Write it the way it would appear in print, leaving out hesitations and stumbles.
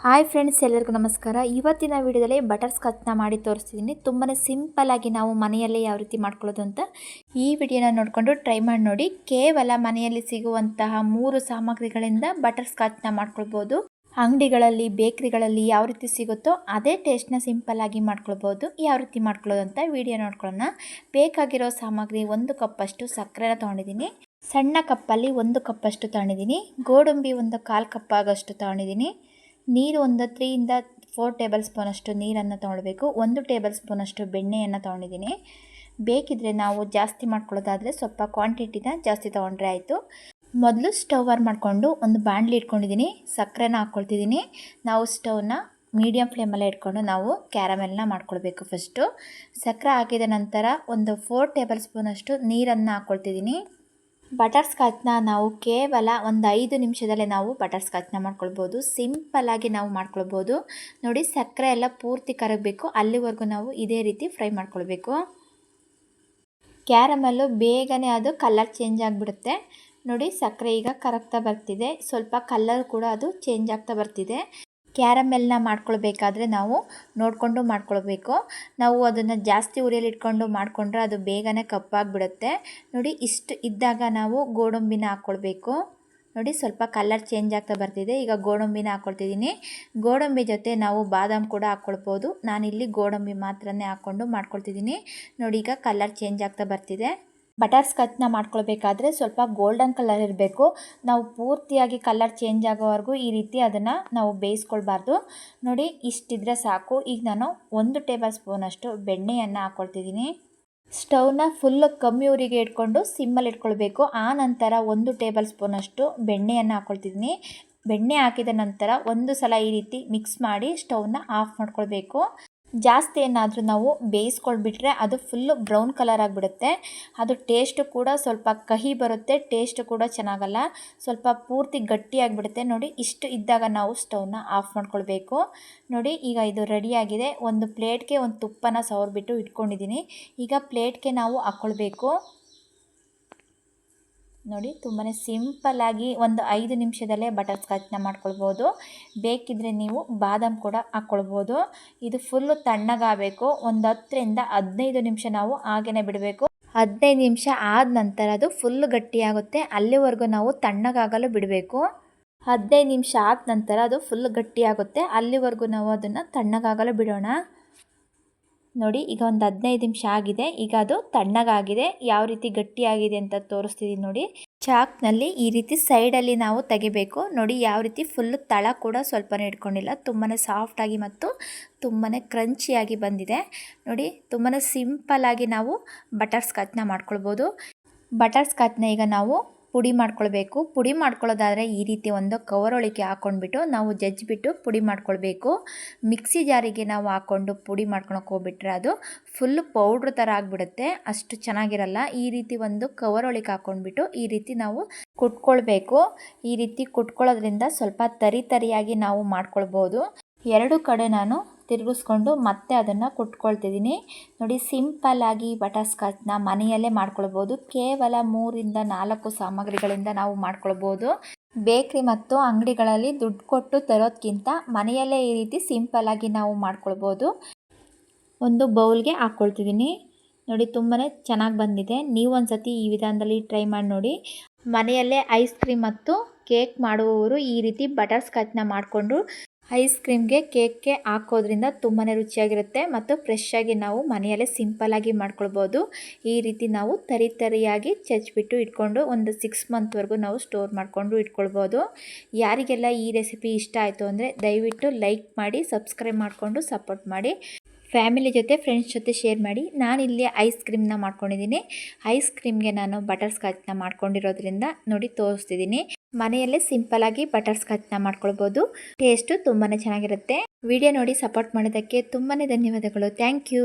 Hi friends, ಎಲ್ಲರಿಗೂ ನಮಸ್ಕಾರ. ಇವತ್ತಿನ ವಿಡಿಯೋದಲ್ಲಿ ಬಟರ್ ಸ್ಕಾಚ್ನ ಮಾಡಿ ತೋರಿಸ್ತಿದ್ದೀನಿ. ತುಂಬಾ ಸಿಂಪಲ್ಲಾಗಿ ನಾವು ಮನೆಯಲ್ಲೇ ಯಾವ ರೀತಿ ಮಾಡ್ಕೊಳ್ಳೋದು ಅಂತ ಈ ವಿಡಿಯೋನ ನೋಡಿಕೊಂಡು ಟ್ರೈ ಮಾಡಿ ನೋಡಿ. ಕೇವಲ ಮನೆಯಲ್ಲಿ ಸಿಗುವಂತಹ 3 ಸಾಮಗ್ರಿಗಳಿಂದ ಬಟರ್ ಸ್ಕಾಚ್ನ ಮಾಡ್ಕೊಳ್ಬೋದು. ಅಂಗಡಿಗಳಲ್ಲಿ, ಬೇಕ್ರಿಗಳಲ್ಲಿ ಯಾವ ರೀತಿ ಸಿಗುತ್ತೋ ಅದೇ ಟೇಸ್ಟ್ನ ಸಿಂಪಲ್ಲಾಗಿ ಮಾಡ್ಕೊಳ್ಬೋದು. ಯಾವ ರೀತಿ ಮಾಡ್ಕೊಳ್ಳೋದು ಅಂತ ವಿಡಿಯೋ ನೋಡ್ಕೊಳ್ಳೋಣ. ಬೇಕಾಗಿರೋ ಸಾಮಗ್ರಿ 1 ಕಪ್ಪಷ್ಟು ಸಕ್ಕರೆನ ತೊಗೊಂಡಿದ್ದೀನಿ. ಸಣ್ಣ ಕಪ್ಪಲ್ಲಿ 1 ಕಪ್ಪಷ್ಟು ತೊಗೊಂಡಿದ್ದೀನಿ. ಗೋಡಂಬಿ 1/4 ಕಪ್ ಆಗೋಷ್ಟು ತೊಗೊಂಡಿದ್ದೀನಿ. ನೀರು 3 ಇಂದ 4 ಟೇಬಲ್ ಸ್ಪೂನಷ್ಟು ನೀರನ್ನು ತೊಗೊಳ್ಬೇಕು. 1 ಟೇಬಲ್ ಸ್ಪೂನಷ್ಟು ಬೆಣ್ಣೆಯನ್ನು ತೊಗೊಂಡಿದ್ದೀನಿ. ಬೇಕಿದ್ರೆ ನಾವು ಜಾಸ್ತಿ ಮಾಡ್ಕೊಳ್ಳೋದಾದರೆ ಸ್ವಲ್ಪ ಕ್ವಾಂಟಿಟಿನ ಜಾಸ್ತಿ ತೊಗೊಂಡ್ರೆ ಆಯಿತು. ಮೊದಲು ಸ್ಟವ್ ಆನ್ ಮಾಡಿಕೊಂಡು ಒಂದು ಬಾಣಲಿ ಇಟ್ಕೊಂಡಿದ್ದೀನಿ. ಸಕ್ಕರೆನ ಹಾಕ್ಕೊಳ್ತಿದ್ದೀನಿ. ನಾವು ಸ್ಟವ್ನ ಮೀಡಿಯಮ್ ಫ್ಲೇಮಲ್ಲೇ ಇಟ್ಕೊಂಡು ನಾವು ಕ್ಯಾರಮೆಲ್ನ ಮಾಡ್ಕೊಳ್ಬೇಕು. ಫಸ್ಟು ಸಕ್ಕರೆ ಹಾಕಿದ ನಂತರ ಒಂದು 4 ಟೇಬಲ್ ಸ್ಪೂನಷ್ಟು ನೀರನ್ನು ಹಾಕ್ಕೊಳ್ತಿದ್ದೀನಿ. ಬಟರ್ ಸ್ಕಾಚ್ನ ನಾವು ಕೇವಲ ಒಂದು 5 ನಿಮಿಷದಲ್ಲೇ ನಾವು ಬಟರ್ ಸ್ಕಾಚ್ನ ಮಾಡ್ಕೊಳ್ಬೋದು. ಸಿಂಪಲ್ಲಾಗಿ ನಾವು ಮಾಡ್ಕೊಳ್ಬೋದು. ನೋಡಿ, ಸಕ್ಕರೆ ಎಲ್ಲ ಪೂರ್ತಿ ಕರಗಬೇಕು, ಅಲ್ಲಿವರೆಗೂ ನಾವು ಇದೇ ರೀತಿ ಫ್ರೈ ಮಾಡ್ಕೊಳ್ಬೇಕು. ಕ್ಯಾರಮೆಲ್ಲು ಬೇಗನೆ ಅದು ಕಲರ್ ಚೇಂಜ್ ಆಗಿಬಿಡುತ್ತೆ. ನೋಡಿ, ಸಕ್ಕರೆ ಈಗ ಕರಗ್ತಾ ಬರ್ತಿದೆ. ಸ್ವಲ್ಪ ಕಲರ್ ಕೂಡ ಅದು ಚೇಂಜ್ ಆಗ್ತಾ ಬರ್ತಿದೆ. ಕ್ಯಾರಮೆಲ್ನ ಮಾಡ್ಕೊಳ್ಬೇಕಾದ್ರೆ ನಾವು ನೋಡಿಕೊಂಡು ಮಾಡ್ಕೊಳ್ಬೇಕು. ನಾವು ಅದನ್ನು ಜಾಸ್ತಿ ಉರಿಯಲ್ಲಿ ಇಟ್ಕೊಂಡು ಮಾಡಿಕೊಂಡ್ರೆ ಅದು ಬೇಗನೆ ಕಪ್ಪಾಗಿಬಿಡುತ್ತೆ. ನೋಡಿ, ಇಷ್ಟು ಇದ್ದಾಗ ನಾವು ಗೋಡಂಬಿನ ಹಾಕ್ಕೊಳ್ಬೇಕು. ನೋಡಿ, ಸ್ವಲ್ಪ ಕಲರ್ ಚೇಂಜ್ ಆಗ್ತಾ ಬರ್ತಿದೆ. ಈಗ ಗೋಡಂಬಿನ ಹಾಕ್ಕೊಳ್ತಿದ್ದೀನಿ. ಗೋಡಂಬಿ ಜೊತೆ ನಾವು ಬಾದಾಮ್ ಕೂಡ ಹಾಕ್ಕೊಳ್ಬೋದು. ನಾನಿಲ್ಲಿ ಗೋಡಂಬಿ ಮಾತ್ರನೇ ಹಾಕ್ಕೊಂಡು ಮಾಡ್ಕೊಳ್ತಿದ್ದೀನಿ. ನೋಡಿ, ಈಗ ಕಲರ್ ಚೇಂಜ್ ಆಗ್ತಾ ಬರ್ತಿದೆ. ಬಟರ್ ಸ್ಕಾಚ್ನ ಮಾಡ್ಕೊಳ್ಬೇಕಾದ್ರೆ ಸ್ವಲ್ಪ ಗೋಲ್ಡನ್ ಕಲರ್ ಇರಬೇಕು. ನಾವು ಪೂರ್ತಿಯಾಗಿ ಕಲರ್ ಚೇಂಜ್ ಆಗೋವರೆಗೂ ಈ ರೀತಿ ಅದನ್ನು ನಾವು ಬೇಯಿಸ್ಕೊಳ್ಬಾರ್ದು. ನೋಡಿ, ಇಷ್ಟಿದ್ರೆ ಸಾಕು. ಈಗ ನಾನು 1 ಟೇಬಲ್ ಸ್ಪೂನಷ್ಟು ಬೆಣ್ಣೆಯನ್ನು ಹಾಕ್ಕೊಳ್ತಿದ್ದೀನಿ. ಸ್ಟವ್ನ ಫುಲ್ಲು ಕಮ್ಮಿ ಉರಿಗೆ ಇಟ್ಕೊಂಡು ಸಿಮ್ಮಲ್ಲಿ ಇಟ್ಕೊಳ್ಬೇಕು. ಆ ನಂತರ 1 ಟೇಬಲ್ ಸ್ಪೂನಷ್ಟು ಬೆಣ್ಣೆಯನ್ನು ಹಾಕ್ಕೊಳ್ತಿದ್ದೀನಿ. ಬೆಣ್ಣೆ ಹಾಕಿದ ನಂತರ ಒಂದು ಸಲ ಈ ರೀತಿ ಮಿಕ್ಸ್ ಮಾಡಿ ಸ್ಟವ್ನ ಆಫ್ ಮಾಡ್ಕೊಳ್ಬೇಕು. ಜಾಸ್ತಿ ಏನಾದರೂ ನಾವು ಬೇಯಿಸ್ಕೊಳ್ಬಿಟ್ರೆ ಅದು ಫುಲ್ಲು ಬ್ರೌನ್ ಕಲರ್ ಆಗಿಬಿಡುತ್ತೆ. ಅದು ಟೇಸ್ಟು ಕೂಡ ಸ್ವಲ್ಪ ಕಹಿ ಬರುತ್ತೆ. ಟೇಸ್ಟು ಕೂಡ ಚೆನ್ನಾಗಲ್ಲ. ಸ್ವಲ್ಪ ಪೂರ್ತಿ ಗಟ್ಟಿಯಾಗಿಬಿಡುತ್ತೆ. ನೋಡಿ, ಇಷ್ಟು ಇದ್ದಾಗ ನಾವು ಸ್ಟವ್ನ ಆಫ್ ಮಾಡ್ಕೊಳ್ಬೇಕು. ನೋಡಿ, ಈಗ ಇದು ರೆಡಿಯಾಗಿದೆ. ಒಂದು ಪ್ಲೇಟ್ಗೆ ಒಂದು ತುಪ್ಪನ ಸವರ್ಬಿಟ್ಟು ಇಟ್ಕೊಂಡಿದ್ದೀನಿ. ಈಗ ಪ್ಲೇಟ್ಗೆ ನಾವು ಹಾಕ್ಕೊಳ್ಬೇಕು. ನೋಡಿ, ತುಂಬಾ ಸಿಂಪಲ್ಲಾಗಿ ಒಂದು 5 ನಿಮಿಷದಲ್ಲೇ ಬಟರ್ ಸ್ಕಾಚ್ನ ಮಾಡ್ಕೊಳ್ಬೋದು. ಬೇಕಿದ್ದರೆ ನೀವು ಬಾದಾಮ್ ಕೂಡ ಹಾಕ್ಕೊಳ್ಬೋದು. ಇದು ಫುಲ್ಲು ತಣ್ಣಗಾಗಬೇಕು. ಒಂದು 10ರಿಂದ 15 ನಿಮಿಷ ನಾವು ಹಾಗೇ ಬಿಡಬೇಕು. 15 ನಿಮಿಷ ಆದ ನಂತರ ಅದು ಫುಲ್ಲು ಗಟ್ಟಿಯಾಗುತ್ತೆ. ಅಲ್ಲಿವರೆಗೂ ನಾವು ತಣ್ಣಗಾಗಲು ಬಿಡಬೇಕು. 15 ನಿಮಿಷ ಆದ ನಂತರ ಅದು ಫುಲ್ ಗಟ್ಟಿಯಾಗುತ್ತೆ. ಅಲ್ಲಿವರೆಗೂ ನಾವು ಅದನ್ನು ತಣ್ಣಗಾಗಲು ಬಿಡೋಣ. ನೋಡಿ, ಈಗ ಒಂದು 15 ನಿಮಿಷ ಆಗಿದೆ. ಈಗ ಅದು ತಣ್ಣಗಾಗಿದೆ. ಯಾವ ರೀತಿ ಗಟ್ಟಿಯಾಗಿದೆ ಅಂತ ತೋರಿಸ್ತಿದ್ದೀನಿ ನೋಡಿ. ಚಾಕ್ನಲ್ಲಿ ಈ ರೀತಿ ಸೈಡಲ್ಲಿ ನಾವು ತೆಗಿಬೇಕು. ನೋಡಿ, ಯಾವ ರೀತಿ ಫುಲ್ಲು ತಳ ಕೂಡ ಸ್ವಲ್ಪನೇ ಇಟ್ಕೊಂಡಿಲ್ಲ. ತುಂಬಾ ಸಾಫ್ಟಾಗಿ ಮತ್ತು ತುಂಬಾ ಕ್ರಂಚಿಯಾಗಿ ಬಂದಿದೆ. ನೋಡಿ, ತುಂಬಾ ಸಿಂಪಲ್ಲಾಗಿ ನಾವು ಬಟರ್ ಸ್ಕಾಚ್ನ ಮಾಡ್ಕೊಳ್ಬೋದು. ಬಟರ್ ಸ್ಕಾಚ್ನ ಈಗ ನಾವು ಪುಡಿ ಮಾಡ್ಕೊಳ್ಬೇಕು. ಪುಡಿ ಮಾಡ್ಕೊಳ್ಳೋದಾದರೆ ಈ ರೀತಿ ಒಂದು ಕವರೊಳಗೆ ಹಾಕ್ಕೊಂಡ್ಬಿಟ್ಟು ನಾವು ಜಜ್ಜಿಬಿಟ್ಟು ಪುಡಿ ಮಾಡ್ಕೊಳ್ಬೇಕು. ಮಿಕ್ಸಿ ಜಾರಿಗೆ ನಾವು ಹಾಕ್ಕೊಂಡು ಪುಡಿ ಮಾಡ್ಕೊಳಕ್ಕೆ ಹೋಗ್ಬಿಟ್ರೆ ಅದು ಫುಲ್ಲು ಪೌಡ್ರ್ ಥರ ಆಗಿಬಿಡುತ್ತೆ. ಅಷ್ಟು ಚೆನ್ನಾಗಿರಲ್ಲ. ಈ ರೀತಿ ಒಂದು ಕವರೊಳಗೆ ಹಾಕ್ಕೊಂಡ್ಬಿಟ್ಟು ಈ ರೀತಿ ನಾವು ಕುಟ್ಕೊಳ್ಬೇಕು. ಈ ರೀತಿ ಕುಟ್ಕೊಳ್ಳೋದ್ರಿಂದ ಸ್ವಲ್ಪ ತರಿಯಾಗಿ ನಾವು ಮಾಡ್ಕೊಳ್ಬೋದು. 2 ಕಡೆ ನಾನು ತಿರುಗಿಸ್ಕೊಂಡು ಮತ್ತೆ ಅದನ್ನು ಕುಟ್ಕೊಳ್ತಿದ್ದೀನಿ. ನೋಡಿ, ಸಿಂಪಲ್ಲಾಗಿ ಬಟರ್ ಸ್ಕಾಚ್ನ ಮನೆಯಲ್ಲೇ ಮಾಡ್ಕೊಳ್ಬೋದು. ಕೇವಲ 3ರಿಂದ 4 ಸಾಮಗ್ರಿಗಳಿಂದ ನಾವು ಮಾಡ್ಕೊಳ್ಬೋದು. ಬೇಕ್ರಿ ಮತ್ತು ಅಂಗಡಿಗಳಲ್ಲಿ ದುಡ್ಡು ಕೊಟ್ಟು ತರೋದಕ್ಕಿಂತ ಮನೆಯಲ್ಲೇ ಈ ರೀತಿ ಸಿಂಪಲ್ಲಾಗಿ ನಾವು ಮಾಡ್ಕೊಳ್ಬೋದು. ಒಂದು ಬೌಲ್ಗೆ ಹಾಕ್ಕೊಳ್ತಿದ್ದೀನಿ. ನೋಡಿ, ತುಂಬಾ ಚೆನ್ನಾಗಿ ಬಂದಿದೆ. ನೀವು ಒಂದ್ಸತಿ ಈ ವಿಧಾನದಲ್ಲಿ ಟ್ರೈ ಮಾಡಿ ನೋಡಿ. ಮನೆಯಲ್ಲೇ ಐಸ್ ಕ್ರೀಮ್ ಮತ್ತು ಕೇಕ್ ಮಾಡುವವರು ಈ ರೀತಿ ಬಟರ್ ಸ್ಕಾಚ್ನ ಮಾಡಿಕೊಂಡು ಐಸ್ ಕ್ರೀಮ್ಗೆ, ಕೇಕ್ಗೆ ಹಾಕೋದ್ರಿಂದ ತುಂಬಾ ರುಚಿಯಾಗಿರುತ್ತೆ ಮತ್ತು ಫ್ರೆಶ್ಶಾಗಿ ನಾವು ಮನೆಯಲ್ಲೇ ಸಿಂಪಲ್ಲಾಗಿ ಮಾಡ್ಕೊಳ್ಬೋದು. ಈ ರೀತಿ ನಾವು ತರಿಯಾಗಿ ಚಚ್ಚಿಬಿಟ್ಟು ಇಟ್ಕೊಂಡು ಒಂದು 6 ಮಂತ್ವರೆಗೂ ನಾವು ಸ್ಟೋರ್ ಮಾಡಿಕೊಂಡು ಇಟ್ಕೊಳ್ಬೋದು. ಯಾರಿಗೆಲ್ಲ ಈ ರೆಸಿಪಿ ಇಷ್ಟ ಆಯಿತು ಅಂದರೆ ದಯವಿಟ್ಟು ಲೈಕ್ ಮಾಡಿ, ಸಬ್ಸ್ಕ್ರೈಬ್ ಮಾಡಿಕೊಂಡು ಸಪೋರ್ಟ್ ಮಾಡಿ. ಫ್ಯಾಮಿಲಿ ಜೊತೆ, ಫ್ರೆಂಡ್ಸ್ ಜೊತೆ ಶೇರ್ ಮಾಡಿ. ನಾನಿಲ್ಲಿ ಐಸ್ ಕ್ರೀಮ್ನ ಮಾಡ್ಕೊಂಡಿದ್ದೀನಿ. ಐಸ್ ಕ್ರೀಮ್ಗೆ ನಾನು ಬಟರ್ ಸ್ಕಾಚ್ನ ಮಾಡ್ಕೊಂಡಿರೋದ್ರಿಂದ ನೋಡಿ ತೋರಿಸ್ತಿದ್ದೀನಿ. ಮನೆಯಲ್ಲೇ ಸಿಂಪಲ್ಲಾಗಿ ಬಟರ್ ಸ್ಕಾಚ್ನ ಮಾಡ್ಕೊಳ್ಬೋದು. ಟೇಸ್ಟು ತುಂಬಾ ಚೆನ್ನಾಗಿರುತ್ತೆ. ವಿಡಿಯೋ ನೋಡಿ ಸಪೋರ್ಟ್ ಮಾಡೋದಕ್ಕೆ ತುಂಬಾ ಧನ್ಯವಾದಗಳು. Thank you.